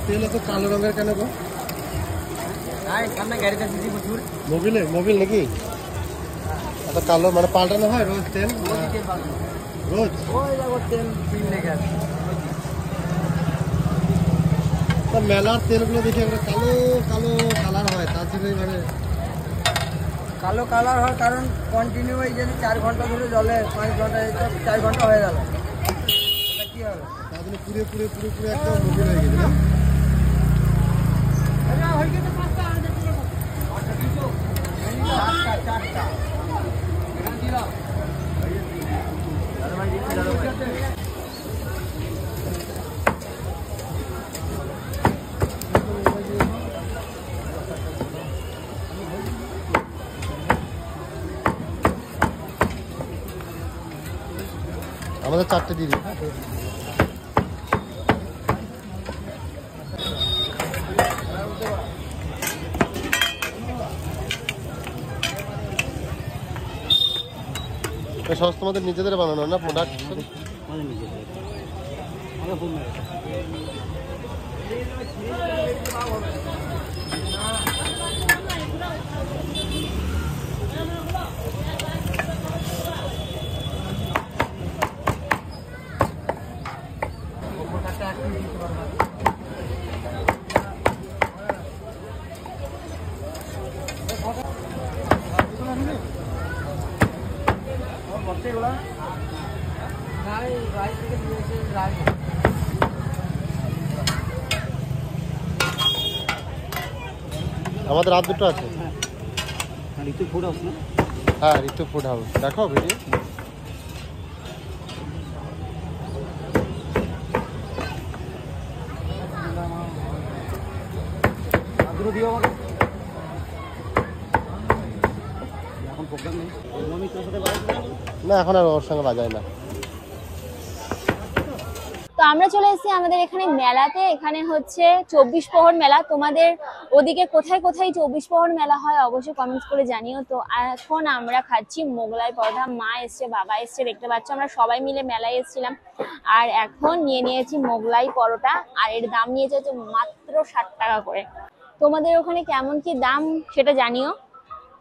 তেল তো কালো রঙের কেন গো? সামনে গাড়িতে প্রচুর মোবিল নাকি? এত কালো মানে পাল্টানো হয় রোজ তেল? রোজ মেলার তেলগুলো দেখে একটা কালো কালো কালার হয়, তার জন্য মানে কালো কালার হয় কারণ কন্টিনিউ এই যদি 4 ঘন্টা ধরে জলে 5 ঘন্টা 4 ঘন্টা হয়ে গেল কি হবে? তার জন্য পুরে একদম মোবিল হয়ে গেছে। আমাদের 4টে দিয়ে দিই। সস তোমাদের নিজেদের বানানো না প্রোডাক্ট? আমাদের আর দুটো আছে। ঋতু ফুড হাউস না? হ্যাঁ ঋতু ফুড হাউস, দেখো ভিডিও। না এখন আর ওর সঙ্গে বাজায় না। তো আমরা চলে এসেছি আমাদের এখানে মেলাতে। এখানে হচ্ছে 24 প্রহর মেলা। তোমাদের ওদিকে কোথায় কোথায় 24 প্রহর মেলা হয় অবশ্যই কমেন্টস করে জানিও। তো এখন আমরা খাচ্ছি মোগলাই পরোটা। মা এসছে, বাবা এসছে, দেখতে পাচ্ছ আমরা সবাই মিলে মেলায় এসেছিলাম। আর এখন নিয়েছি মোগলাই পরোটা, আর এর দাম নিয়েছে হচ্ছে মাত্র 60 টাকা করে। তোমাদের ওখানে কেমন কি দাম সেটা জানিও।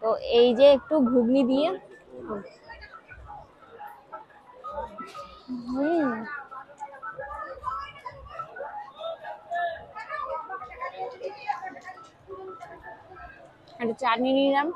তো এই যে একটু ঘুগনি দিয়ে একটা চাটনি নিলাম।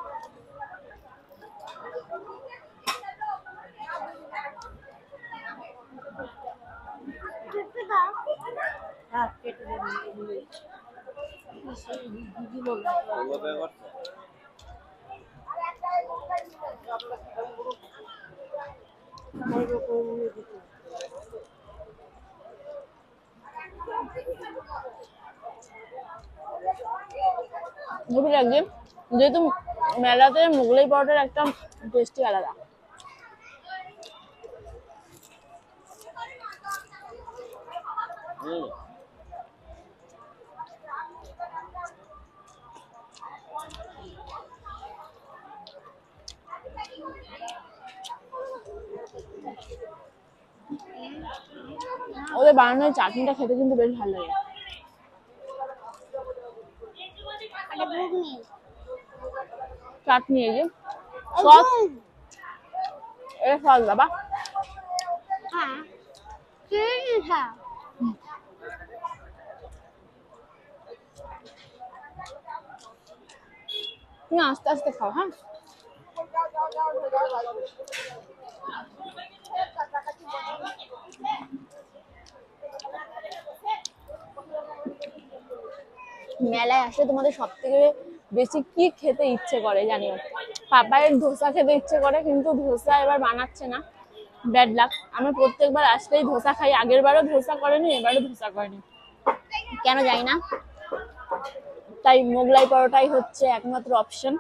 খুবই লাগছে, যেহেতু মেলাতে মোগলাই পরোটার একটা টেস্টি আলাদা। ওদের বানানোর চাটনিটা খেতে কিন্তু বেশ ভালো লাগে। চাটনি এই যে সস, এ সস বাবা। তুমি আস্তে আস্তে খাও। হ্যাঁ মেলায় আসলে তোমাদের সব থেকে বেশি কি খেতে ইচ্ছে করে জানিও। পাপায়ের ধোসা খেতে ইচ্ছে করে, কিন্তু ধোসা এবার বানাচ্ছে না, ব্যাড লাক। আমি প্রত্যেকবার আসলেই ধোসা খাই, আগের বারও ধোসা করেনি, এবারও ধোসা করেনি, কেন জানি না। তাই মোগলাই পরোটাই হচ্ছে একমাত্র অপশন।